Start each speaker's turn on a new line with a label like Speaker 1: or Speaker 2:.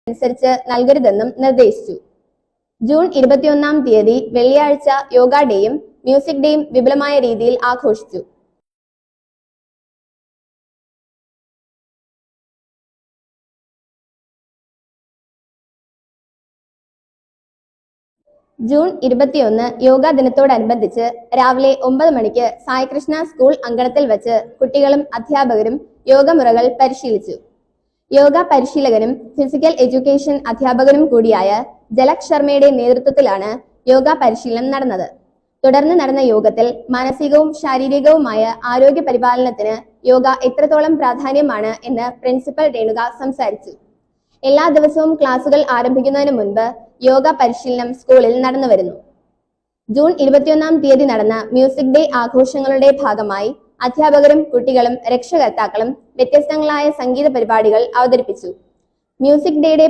Speaker 1: അനുസരിച്ച് നൽകരുതെന്നും നിർദ്ദേശിച്ചു. ജൂൺ 21 വെള്ളിയാഴ്ച യോഗ ഡേയും മ്യൂസിക് ഡേയും വിപുലമായ രീതിയിൽ ആഘോഷിച്ചു. ജൂൺ 21 യോഗാ ദിനത്തോടനുബന്ധിച്ച് രാവിലെ 9 മണിക്ക് സായികൃഷ്ണ സ്കൂൾ അങ്കണത്തിൽ വച്ച് കുട്ടികളും അധ്യാപകരും യോഗമുറകൾ പരിശീലിച്ചു. യോഗ പരിശീലകനും ഫിസിക്കൽ എഡ്യൂക്കേഷൻ അധ്യാപകനും കൂടിയായ ജലക് ശർമ്മയുടെ നേതൃത്വത്തിലാണ് യോഗ പരിശീലനം നടന്നത്. തുടർന്ന് നടന്ന യോഗത്തിൽ മാനസികവും ശാരീരികവുമായ ആരോഗ്യ പരിപാലനത്തിന് യോഗ എത്രത്തോളം പ്രാധാന്യമാണ് എന്ന് പ്രിൻസിപ്പൽ രേണുക സംസാരിച്ചു. എല്ലാ ദിവസവും ക്ലാസുകൾ ആരംഭിക്കുന്നതിന് മുൻപ് യോഗ പരിശീലനം സ്കൂളിൽ നടന്നു വരുന്നു. ജൂൺ 21 നടന്ന മ്യൂസിക് ഡേ ആഘോഷങ്ങളുടെ ഭാഗമായി അധ്യാപകരും കുട്ടികളും രക്ഷകർത്താക്കളും വ്യത്യസ്തങ്ങളായ സംഗീത പരിപാടികൾ അവതരിപ്പിച്ചു. മ്യൂസിക് ഡേയുടെ